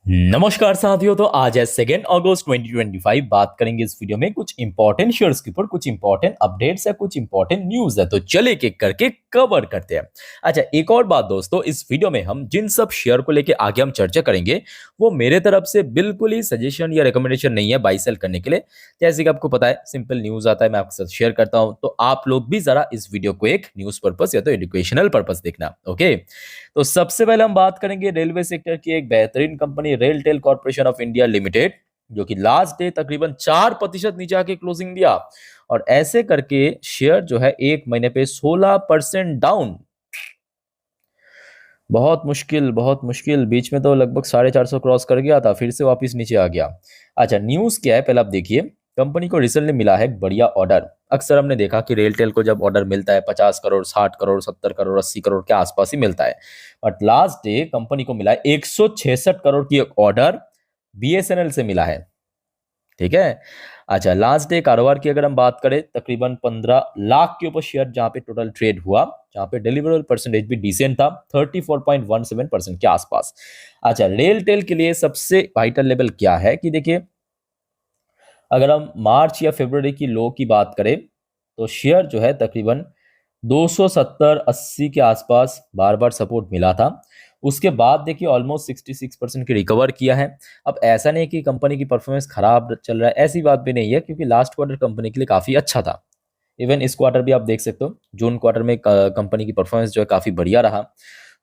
नमस्कार साथियों। तो आज है 2 अगस्त 2025। बात करेंगे इस वीडियो में कुछ इंपॉर्टेंट शेयर्स के ऊपर, कुछ इंपॉर्टेंट अपडेट्स है, कुछ इंपॉर्टेंट न्यूज है। तो चले एक एक करके कवर करते हैं। अच्छा, एक और बात दोस्तों, इस वीडियो में हम जिन सब शेयर को लेके आगे हम चर्चा करेंगे वो मेरे तरफ से बिल्कुल ही सजेशन या रिकमेंडेशन नहीं है बाई सेल करने के लिए। जैसे कि आपको पता है, सिंपल न्यूज आता है, मैं आपके साथ शेयर करता हूं, तो आप लोग भी जरा इस वीडियो को एक न्यूज पर्पस या तो एजुकेशनल पर्पस देखना। ओके, तो सबसे पहले हम बात करेंगे रेलवे सेक्टर की एक बेहतरीन company RailTel corporation of India limited, जो कि लास्ट डे तकरीबन 4% नीचे आके क्लोजिंग दिया। और ऐसे करके शेयर जो है एक महीने पे 16% डाउन। बहुत मुश्किल, बहुत मुश्किल। बीच में तो लगभग 450 क्रॉस कर गया था, फिर से वापस नीचे आ गया। अच्छा, न्यूज क्या है पहले आप देखिए। कंपनी को रिसेंटली मिला है एक बढ़िया ऑर्डर। अक्सर हमने देखा कि रेलटेल को जब ऑर्डर मिलता है 50 करोड़, 60 करोड़, 70 करोड़, 80 करोड़ के आसपास ही मिलता है। बट लास्ट डे कंपनी को मिला है 166 करोड़ की एक ऑर्डर बीएसएनएल से मिला है। ठीक है। अच्छा, लास्ट डे कारोबार की अगर हम बात करें, तकरीबन 15 लाख के ऊपर शेयर जहां पे टोटल ट्रेड हुआ, जहां पे डिलीवरेबल परसेंटेज भी डिसेंट था, 34.17% के आसपास। अच्छा, रेल टेल के लिए सबसे वाइटल लेवल क्या है कि देखिए, अगर हम मार्च या फरवरी की लो की बात करें तो शेयर जो है तकरीबन 270-80 के आसपास बार बार सपोर्ट मिला था। उसके बाद देखिए ऑलमोस्ट 66% की रिकवर किया है। अब ऐसा नहीं कि कंपनी की परफॉर्मेंस खराब चल रहा है, ऐसी बात भी नहीं है, क्योंकि लास्ट क्वार्टर कंपनी के लिए काफी अच्छा था। इवन इस क्वार्टर भी आप देख सकते हो, जून क्वार्टर में कंपनी की परफॉर्मेंस जो है काफी बढ़िया रहा।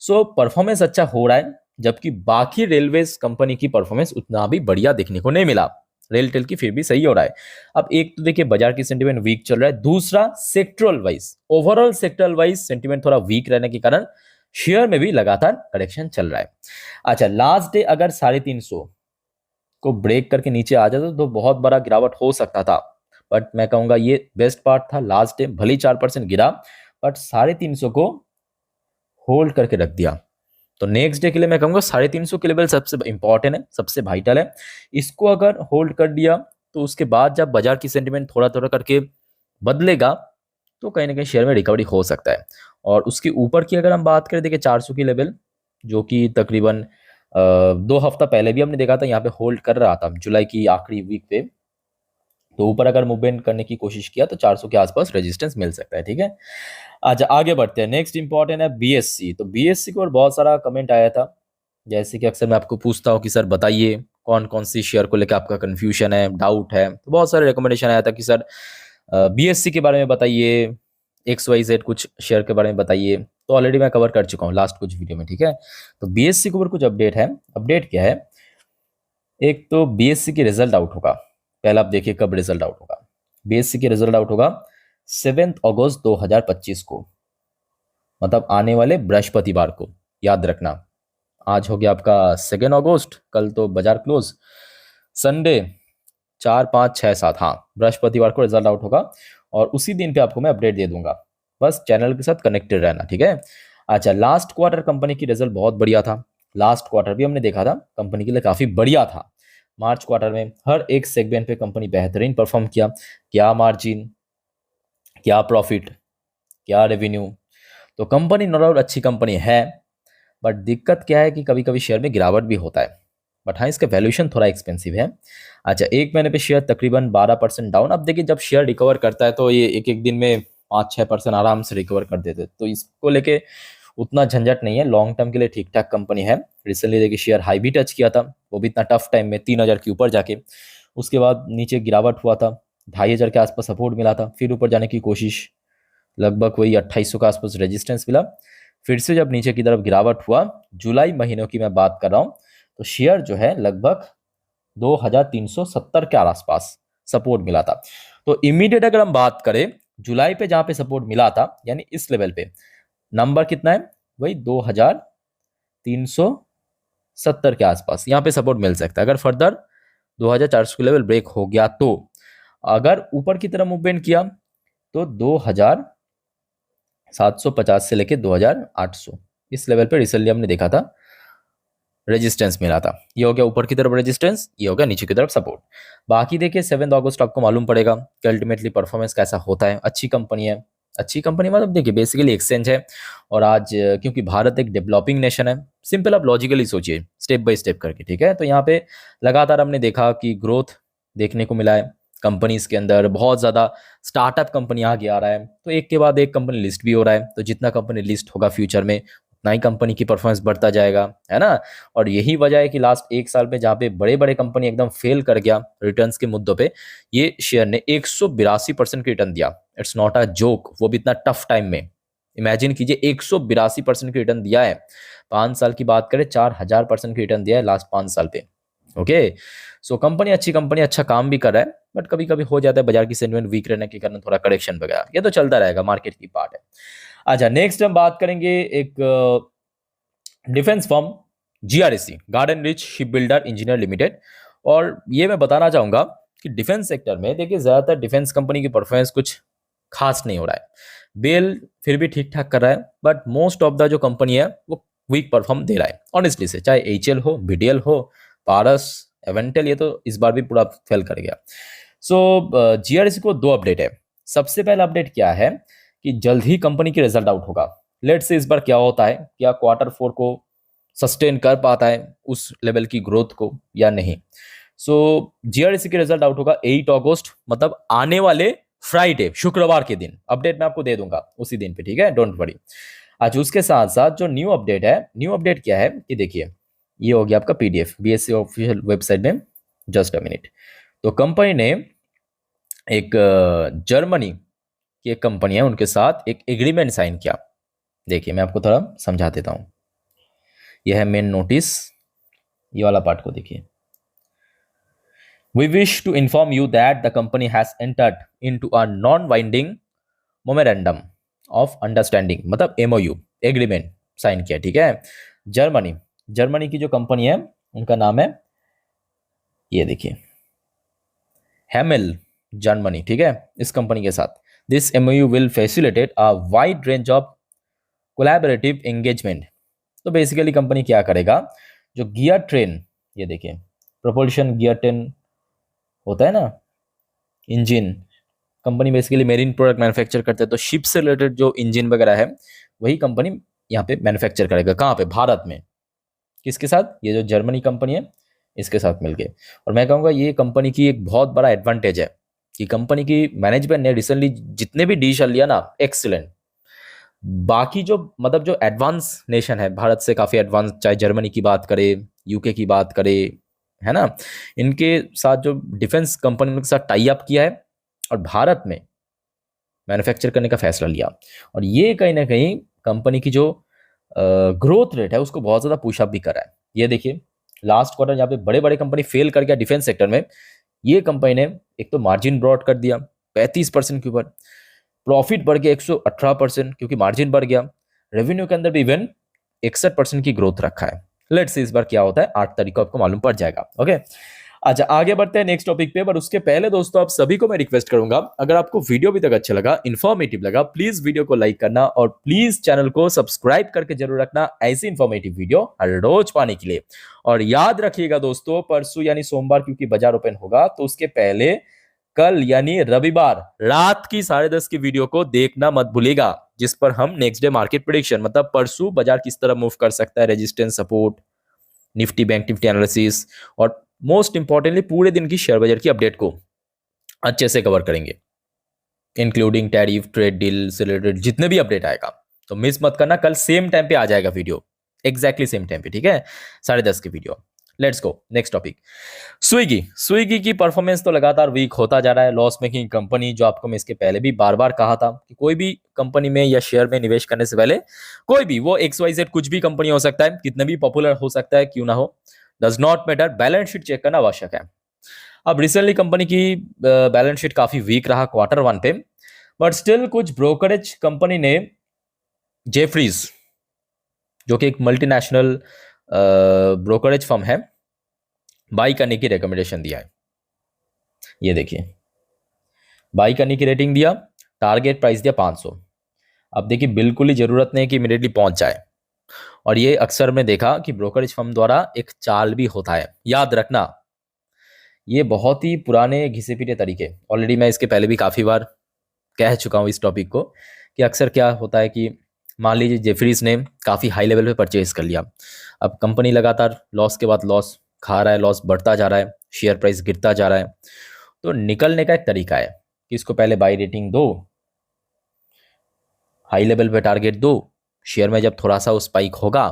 सो परफॉर्मेंस अच्छा हो रहा है, जबकि बाकी रेलवेज कंपनी की परफॉर्मेंस उतना भी बढ़िया देखने को नहीं मिला। रेल टेल की फिर भी सही हो रहा है। अब एक तो देखिए बाजार की सेंटीमेंट वीक चल रहा है, दूसरा sectoral wise, overall sectoral wise sentiment थोड़ा वीक रहने के कारण शेयर में भी लगातार करेक्शन चल रहा है। अच्छा, लास्ट डे अगर 350 को ब्रेक करके नीचे आ जाता तो बहुत बड़ा गिरावट हो सकता था। बट मैं कहूंगा ये बेस्ट पार्ट था, लास्ट डे भले 4% गिरा, बट 350 को होल्ड करके रख दिया। तो नेक्स्ट डे के लिए मैं कहूंगा 350 के लेवल सबसे इंपॉर्टेंट है, सबसे वाइटल है। इसको अगर होल्ड कर दिया तो उसके बाद जब बाजार की सेंटीमेंट थोड़ा थोड़ा करके बदलेगा तो कहीं ना कहीं शेयर में रिकवरी हो सकता है। और उसके ऊपर की अगर हम बात करें, देखिए 400 की लेवल, जो कि तकरीबन 2 हफ्ता पहले भी हमने देखा था यहाँ पे होल्ड कर रहा था, जुलाई की आखिरी वीक पे। तो ऊपर अगर मूवमेंट करने की कोशिश किया तो 400 के आसपास रेजिस्टेंस मिल सकता है। ठीक है। अच्छा, आगे बढ़ते हैं। नेक्स्ट इंपॉर्टेंट है बीएससी। तो बीएससी के ऊपर बहुत सारा कमेंट आया था। जैसे कि अक्सर मैं आपको पूछता हूँ कि सर बताइए कौन कौन सी शेयर को लेकर आपका कंफ्यूजन है, डाउट है, तो बहुत सारे रिकमेंडेशन आया था कि सर बीएससी के बारे में बताइए, एक्स वाई जेड कुछ शेयर के बारे में बताइए। तो ऑलरेडी मैं कवर कर चुका हूँ लास्ट कुछ वीडियो में। ठीक है। तो बीएससी के ऊपर कुछ अपडेट है। अपडेट क्या है, एक तो बीएससी की रिजल्ट आउट होगा। पहले आप देखिए कब रिजल्ट आउट होगा। बीएससी की रिजल्ट आउट होगा 7 अगस्त 2025 को, मतलब आने वाले बृहस्पतिवार को। याद रखना, आज हो गया आपका 2 अगस्त, कल तो बाजार क्लोज, संडे 4, 5, 6, 7, हाँ बृहस्पतिवार को रिजल्ट आउट होगा। और उसी दिन पे आपको मैं अपडेट दे दूंगा। बस चैनल के साथ कनेक्टेड रहना। ठीक है। अच्छा, लास्ट क्वार्टर कंपनी की रिजल्ट बहुत बढ़िया था। लास्ट क्वार्टर भी हमने देखा था कंपनी के लिए काफी बढ़िया था। मार्च क्वार्टर में हर एक सेगमेंट पे कंपनी बेहतरीन परफॉर्म किया। क्या मार्जिन, क्या प्रॉफिट, क्या रेवेन्यू। तो कंपनी नो डाउट अच्छी कंपनी है, बट दिक्कत क्या है कि कभी कभी शेयर में गिरावट भी होता है। बट हाँ, इसका वैल्यूएशन थोड़ा एक्सपेंसिव है। अच्छा, एक महीने पे शेयर तकरीबन 12% डाउन। अब देखिए जब शेयर रिकवर करता है तो ये एक एक दिन में 5-6% आराम से रिकवर कर देते हैं, तो इसको लेके उतना झंझट नहीं है। लॉन्ग टर्म के लिए ठीक ठाक कंपनी है। रिसेंटली देखिए शेयर हाई भी टच किया था, वो भी इतना टफ टाइम में 3,000 के ऊपर जाके। उसके बाद नीचे गिरावट हुआ था, 2,500 के आसपास सपोर्ट मिला था, फिर ऊपर जाने की कोशिश, लगभग वही 2,800 के आसपास रेजिस्टेंस मिला। फिर से जब नीचे की तरफ गिरावट हुआ, जुलाई महीनों की मैं बात कर रहा हूँ, तो शेयर जो है लगभग 2,370 के आसपास सपोर्ट मिला था। तो इमीडिएट अगर हम बात करें जुलाई पे जहां पे सपोर्ट मिला था, यानी इस लेवल पे नंबर कितना है, वही 2,370 के आसपास यहाँ पे सपोर्ट मिल सकता है। अगर फर्दर 2,400 के लेवल ब्रेक हो गया तो, अगर ऊपर की तरफ मूवमेंट किया तो 2,750 से लेके 2,800 इस लेवल पे रिसेंटली हमने देखा था रेजिस्टेंस मिला था। ये हो गया ऊपर की तरफ रेजिस्टेंस, ये हो गया नीचे की तरफ सपोर्ट। बाकी देखिए 7 अगस्त आपको मालूम पड़ेगा कि अल्टीमेटली परफॉर्मेंस कैसा होता है। अच्छी कंपनी है, अच्छी कंपनी मतलब देखिए बेसिकली एक्सचेंज है। और आज क्योंकि भारत एक डेवलपिंग नेशन है, सिंपल आप लॉजिकली सोचिए स्टेप बाय स्टेप करके, ठीक है। तो यहाँ पे लगातार हमने देखा कि ग्रोथ देखने को मिला है कंपनीज के अंदर, बहुत ज़्यादा स्टार्टअप कंपनी आगे आ रहा है, तो एक के बाद एक कंपनी लिस्ट भी हो रहा है। तो जितना कंपनी लिस्ट होगा फ्यूचर में उतना ही कंपनी की परफॉर्मेंस बढ़ता जाएगा, है ना। और यही वजह है कि लास्ट एक साल में जहाँ पे बड़े बड़े कंपनी एकदम फेल कर गया रिटर्न्स के मुद्दों पे, ये शेयर ने 182% की रिटर्न दिया। इट्स नॉट अ जोक, वो भी इतना टफ टाइम में। इमेजिन कीजिए 182% की रिटर्न दिया है। 5 साल की बात करें 4000% की रिटर्न दिया है लास्ट 5 साल पे। ओके, सो कंपनी अच्छी कंपनी अच्छा काम भी कर रहा है, बट कभी कभी हो जाता है बाजार की सेंटिमेंट वीक रहने के कारण थोड़ा करेक्शन वगैरह, ये तो चलता रहेगा, मार्केट की पार्ट है। अच्छा, नेक्स्ट हम बात करेंगे एक defence firm GRSE, Garden Reach Ship Builder Engineer Limited. और ये मैं बताना चाहूंगा कि डिफेंस सेक्टर में देखिए ज्यादातर डिफेंस कंपनी की परफॉर्मेंस कुछ खास नहीं हो रहा है। बेल फिर भी ठीक ठाक कर रहा है, बट मोस्ट ऑफ द जो कंपनी है वो वीक परफॉर्म दे रहा है ऑनेस्टली से, चाहे एचएल हो, बीडीएल हो, पारस, एवेंटेल, ये तो इस बार भी पूरा फेल कर गया। सो जीआरएसी को 2 अपडेट है। सबसे पहला अपडेट क्या है कि जल्द ही कंपनी की रिजल्ट आउट होगा। लेट्स से इस बार क्या होता है, क्या Q4 को सस्टेन कर पाता है उस लेवल की ग्रोथ को या नहीं। सो जीआरएसी के रिजल्ट आउट होगा 8 अगस्त, मतलब आने वाले फ्राइडे, शुक्रवार के दिन। अपडेट मैं आपको दे दूंगा उसी दिन पे, ठीक है, डोंट वरी। आज उसके साथ साथ जो न्यू अपडेट है, न्यू अपडेट क्या है कि देखिए, ये हो गया आपका पीडीएफ बीएससी ऑफिशियल वेबसाइट में, जस्ट अ मिनट। तो कंपनी ने एक जर्मनी की एक कंपनी है, उनके साथ एक एग्रीमेंट साइन किया। देखिए मैं आपको थोड़ा समझा देता हूँ। यह है मेन नोटिस, ये वाला पार्ट को देखिए। We wish to inform you that the company has entered into a non-binding memorandum of understanding, मतलब MOU, एग्रीमेंट साइन किया, ठीक है। जर्मनी, जर्मनी की जो कंपनी है उनका नाम है, ये देखिए, हेमेल जर्मनी, ठीक है। इस कंपनी के साथ this MOU will facilitate a wide range of collaborative engagement. तो बेसिकली कंपनी क्या करेगा, जो गियर ट्रेन, ये देखिए प्रोपल्शन गियर ट्रेन होता है ना, engine, company basically marine product manufacture करते हैं, तो शिप से रिलेटेड जो इंजन वगैरह है वही कंपनी यहाँ पे मैन्युफैक्चर करेगा। कहाँ पे, भारत में। किसके साथ, ये जो जर्मनी कंपनी है इसके साथ मिलके। और मैं कहूँगा ये कंपनी की एक बहुत बड़ा एडवांटेज है कि कंपनी की मैनेजमेंट ने रिसेंटली जितने भी डिसीजन लिया ना, एक्सीलेंट। बाकी जो मतलब जो एडवांस नेशन है, भारत से काफ़ी एडवांस, चाहे जर्मनी की बात करें, यूके की बात करें, है ना, इनके साथ जो डिफेंस कंपनी के साथ टाई अप किया है और भारत में मैन्युफैक्चर करने का फैसला लिया। और ये कहीं ना कहीं कंपनी की जो ग्रोथ रेट है उसको बहुत ज़्यादा पुशअप भी कर रहा है। ये देखिए लास्ट क्वार्टर जहाँ पे बड़े बड़े कंपनी फेल कर गया डिफेंस सेक्टर में, ये कंपनी ने एक तो मार्जिन ब्रॉड कर दिया 35% के ऊपर, प्रॉफिट बढ़ गया 118% क्योंकि मार्जिन बढ़ गया, रेवेन्यू के अंदर भी इवन 61% की ग्रोथ रखा है। लेट्स से इस बार क्या होता है, 8 तारीख को आपको मालूम पड़ जाएगा। ओके, अच्छा आगे बढ़ते हैं नेक्स्ट टॉपिक पे, पर उसके पहले दोस्तों आप सभी को मैं रिक्वेस्ट करूंगा, अगर आपको वीडियो अभी तक अच्छा लगा, इन्फॉर्मेटिव लगा, प्लीज वीडियो को लाइक करना और प्लीज चैनल को सब्सक्राइब करके जरूर रखना ऐसी इन्फॉर्मेटिव वीडियो हर रोज पाने के लिए। और याद रखिएगा दोस्तों, परसों यानी सोमवार क्योंकि बाजार ओपन होगा, तो उसके पहले कल यानी रविवार रात की 10:30 की वीडियो को देखना मत भूलिएगा, जिस पर हम नेक्स्ट डे मार्केट प्रेडिक्शन, मतलब परसों बाजार किस तरह मूव कर सकता है, resistance, support, Nifty bank Nifty analysis, और मोस्ट इंपॉर्टेंटली पूरे दिन की शेयर बाजार की अपडेट को अच्छे से कवर करेंगे, इंक्लूडिंग टैरिफ, ट्रेड डील से रिलेटेड जितने भी अपडेट आएगा। तो मिस मत करना, कल सेम टाइम पे आ जाएगा वीडियो, एग्जैक्टली सेम टाइम पे, ठीक है, 10:30 की video. Let's go next topic. Swiggy, Swiggy की परफॉर्मेंस तो लगातार वीक होता जा रहा है, लॉस मेकिंग कंपनी, जो आपको मैं इसके पहले भी बार बार कहा था कि कोई भी कंपनी में या शेयर में निवेश करने से पहले, कोई भी वो XYZ कुछ भी कंपनी हो सकता है, कितना भी पॉपुलर हो सकता है क्यों ना हो, does not matter, balance sheet check करना आवश्यक है। अब रिसेंटली कंपनी की बैलेंस शीट काफी वीक रहा Q1 पे, बट स्टिल कुछ ब्रोकरेज कंपनी ने जेफरीज, जो कि एक मल्टीनेशनल ब्रोकरेज फर्म है, बाई करने की रिकमेंडेशन दिया है। ये देखिए बाई करने की रेटिंग दिया, टारगेट प्राइस दिया 500। अब देखिए बिल्कुल ही जरूरत नहीं कि इमीडिएटली पहुंच जाए, और ये अक्सर में देखा कि ब्रोकरेज फर्म द्वारा एक चाल भी होता है, याद रखना ये बहुत ही पुराने घिसे पीटे तरीके, ऑलरेडी मैं इसके पहले भी काफी बार कह चुका हूं इस टॉपिक को, कि अक्सर क्या होता है कि मान लीजिए जेफरीज ने काफ़ी हाई लेवल पे परचेज कर लिया, अब कंपनी लगातार लॉस के बाद लॉस खा रहा है, लॉस बढ़ता जा रहा है, शेयर प्राइस गिरता जा रहा है। तो निकलने का एक तरीका है कि इसको पहले बाई रेटिंग दो, हाई लेवल पे टारगेट दो, शेयर में जब थोड़ा सा वो स्पाइक होगा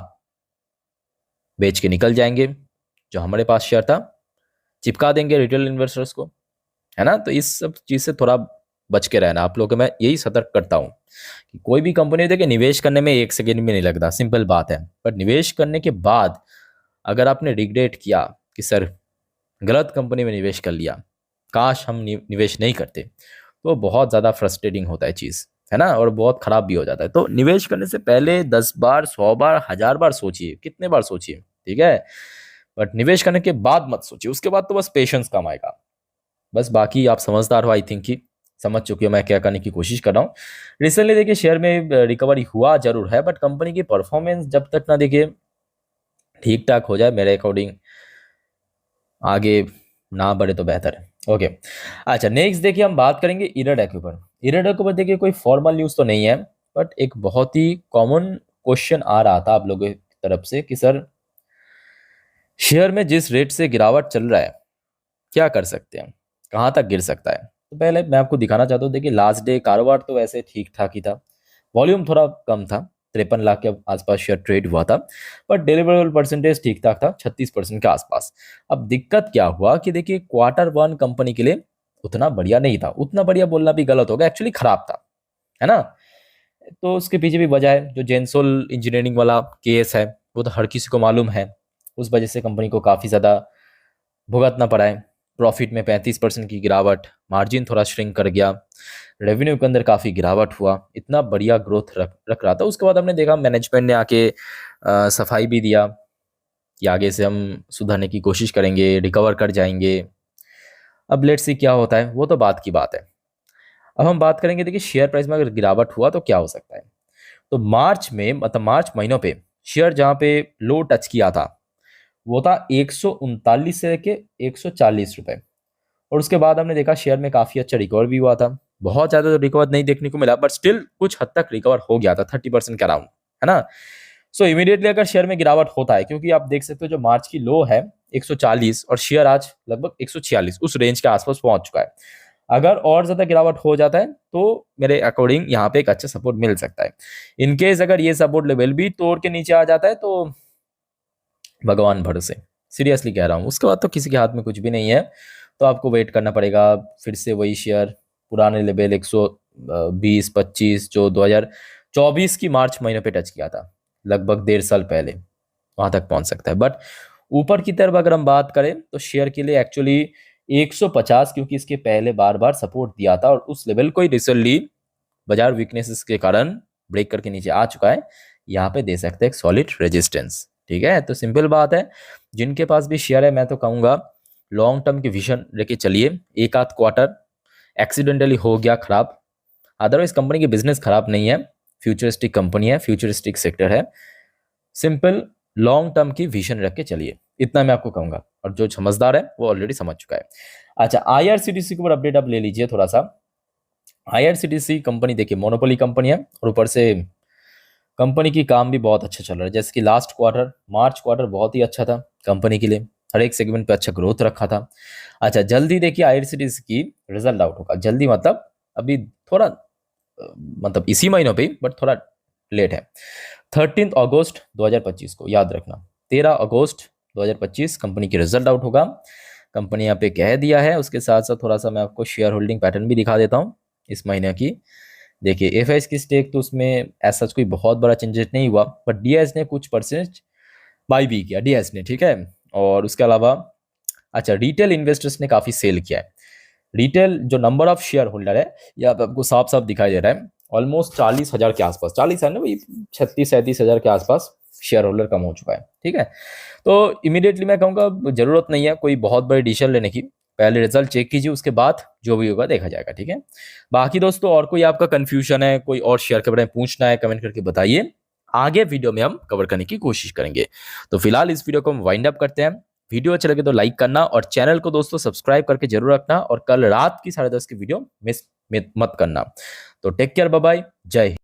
बेच के निकल जाएंगे, जो हमारे पास शेयर था चिपका देंगे रिटेल इन्वेस्टर्स को, है ना। तो इस सब चीज़ से थोड़ा बच के रहना आप लोगों को मैं यही सतर्क करता हूँ कि कोई भी कंपनी देखिए निवेश करने में 1 सेकेंड भी नहीं लगता, सिंपल बात है। पर निवेश करने के बाद अगर आपने रिग्रेट किया कि सर गलत कंपनी में निवेश कर लिया, काश हम निवेश नहीं करते, तो बहुत ज़्यादा फ्रस्ट्रेटिंग होता है चीज़, है ना, और बहुत ख़राब भी हो जाता है। तो निवेश करने से पहले 10 बार 100 बार 1000 बार सोचिए, कितने बार सोचिए, ठीक है। बट निवेश करने के बाद मत सोचिए, उसके बाद तो बस पेशेंस काम आएगा। बस बाकी आप समझदार हो, आई थिंक कि समझ चुके हो मैं क्या करने की कोशिश कर रहा हूँ। रिसेंटली देखिए शेयर में रिकवरी हुआ जरूर है, बट कंपनी की परफॉर्मेंस जब तक ना देखिए ठीक ठाक हो जाए, मेरे अकॉर्डिंग आगे ना बढ़े तो बेहतर है। ओके, अच्छा नेक्स्ट देखिए हम बात करेंगे इराडेको पर। इराडेको पर देखिए कोई फॉर्मल न्यूज़ तो नहीं है, बट एक बहुत ही कॉमन क्वेश्चन आ रहा था आप लोगों की तरफ से कि सर शेयर में जिस रेट से गिरावट चल रहा है क्या कर सकते हैं, कहाँ तक गिर सकता है। तो पहले मैं आपको दिखाना चाहता हूँ, देखिए लास्ट डे कारोबार तो वैसे ठीक ठाक ही था, वॉल्यूम थोड़ा कम था, 53 लाख के आसपास शेयर ट्रेड हुआ था, बट डिलीवरेबल परसेंटेज ठीक ठाक था, 36% के आसपास। अब दिक्कत क्या हुआ कि देखिए Q1 कंपनी के लिए उतना बढ़िया नहीं था, उतना बढ़िया बोलना भी गलत होगा, एक्चुअली खराब था, है ना। तो उसके पीछे भी वजह है, जो जेंसोल इंजीनियरिंग वाला केस है वो तो हर किसी को मालूम है, उस वजह से कंपनी को काफ़ी ज़्यादा भुगतना पड़ा है। प्रॉफिट में 35% की गिरावट, मार्जिन थोड़ा श्रिंक कर गया, रेवेन्यू के अंदर काफ़ी गिरावट हुआ, इतना बढ़िया ग्रोथ रख रहा था। उसके बाद हमने देखा मैनेजमेंट ने आके सफाई भी दिया कि आगे से हम सुधरने की कोशिश करेंगे, रिकवर कर जाएंगे। अब लेट्स सी क्या होता है, वो तो बात की बात है। अब हम बात करेंगे देखिए शेयर प्राइस में अगर गिरावट हुआ तो क्या हो सकता है। तो मार्च में, मतलब मार्च महीनों पे शेयर जहाँ पे लो टच किया था वो था 139 से लेके 140 रुपए, और उसके बाद हमने देखा शेयर में काफी अच्छा रिकवर भी हुआ था। बहुत ज्यादा तो रिकवर नहीं देखने को मिला, बट स्टिल कुछ हद तक रिकवर हो गया था, 30% के अराउंड, है ना। सो इमीडिएटली अगर शेयर में गिरावट होता है, क्योंकि आप देख सकते हो जो मार्च की लो है 140 और शेयर आज लगभग 146 उस रेंज के आसपास पहुंच चुका है, अगर और ज्यादा गिरावट हो जाता है तो मेरे अकॉर्डिंग यहाँ पे एक अच्छा सपोर्ट मिल सकता है। इनकेस अगर ये सपोर्ट लेवल भी तोड़ के नीचे आ जाता है तो भगवान भरोसे, सीरियसली कह रहा हूँ, उसके बाद तो किसी के हाथ में कुछ भी नहीं है। तो आपको वेट करना पड़ेगा, फिर से वही शेयर पुराने लेवल 120-25 जो 2024 की मार्च महीने पे टच किया था, लगभग 1.5 साल पहले, वहां तक पहुंच सकता है। बट ऊपर की तरफ अगर हम बात करें तो शेयर के लिए एक्चुअली 150, क्योंकि इसके पहले बार बार सपोर्ट दिया था और उस लेवल को ही रिसेंटली बाजार वीकनेसेस के कारण ब्रेक करके नीचे आ चुका है, यहाँ पे दे सकते हैं एक सॉलिड रेजिस्टेंस, ठीक है। तो सिंपल बात है, जिनके पास भी शेयर है मैं तो कहूंगा लॉन्ग टर्म की विजन लेके चलिए। एक आध क्वार्टर एक्सीडेंटली हो गया खराब, अदरवाइज कंपनी की बिजनेस खराब नहीं है, फ्यूचरिस्टिक कंपनी है, फ्यूचरिस्टिक सेक्टर है, सिंपल लॉन्ग टर्म की विजन रख के चलिए, इतना मैं आपको कहूंगा, और जो समझदार है वो ऑलरेडी समझ चुका है। अच्छा IRCTC के ऊपर अपडेट आप ले लीजिए थोड़ा सा। IRCTC कंपनी देखिए मोनोपोली कंपनी है, और ऊपर से कंपनी की काम भी बहुत अच्छा चल रहा है, जैसे कि लास्ट क्वार्टर मार्च क्वार्टर बहुत ही अच्छा था कंपनी के लिए, हर एक सेगमेंट पे अच्छा ग्रोथ रखा था। अच्छा जल्दी देखिए IRCTC की रिजल्ट आउट होगा, जल्दी मतलब अभी थोड़ा मतलब इसी महीनों पे, बट थोड़ा लेट है, 13 अगस्त 2025 को, याद रखना 13 अगस्त 2025 कंपनी की रिजल्ट आउट होगा। कंपनी यहाँ पे कह दिया है, उसके साथ साथ थोड़ा सा मैं आपको शेयर होल्डिंग पैटर्न भी दिखा देता हूँ इस महीने की। देखिए एफआईएस की स्टेक तो उसमें ऐसा कोई बहुत बड़ा चेंजेस नहीं हुआ, बट डीएस ने कुछ परसेंट बाई भी किया, डीएस ने, ठीक है। और उसके अलावा अच्छा रिटेल इन्वेस्टर्स ने काफ़ी सेल किया है, रिटेल जो नंबर ऑफ शेयर होल्डर है यहाँ पे आपको साफ साफ दिखाई दे रहा है, ऑलमोस्ट 40,000 के आसपास, 40 है ना भाई, 36-37 हज़ार के आसपास शेयर होल्डर कम हो चुका है, ठीक है। तो इमीडिएटली मैं कहूँगा जरूरत नहीं है कोई बहुत बड़ी डिसीजन लेने की, पहले रिजल्ट चेक कीजिए, उसके बाद जो भी होगा देखा जाएगा, ठीक है। बाकी दोस्तों और कोई आपका कंफ्यूजन है, कोई और शेयर के बारे में पूछना है, कमेंट करके बताइए, आगे वीडियो में हम कवर करने की कोशिश करेंगे। तो फिलहाल इस वीडियो को हम वाइंड अप करते हैं, वीडियो अच्छा लगे तो लाइक करना और चैनल को दोस्तों सब्सक्राइब करके जरूर रखना, और कल रात की 10:30 की वीडियो मिस मत करना। तो टेक केयर, बाय बाय, जय हिंद।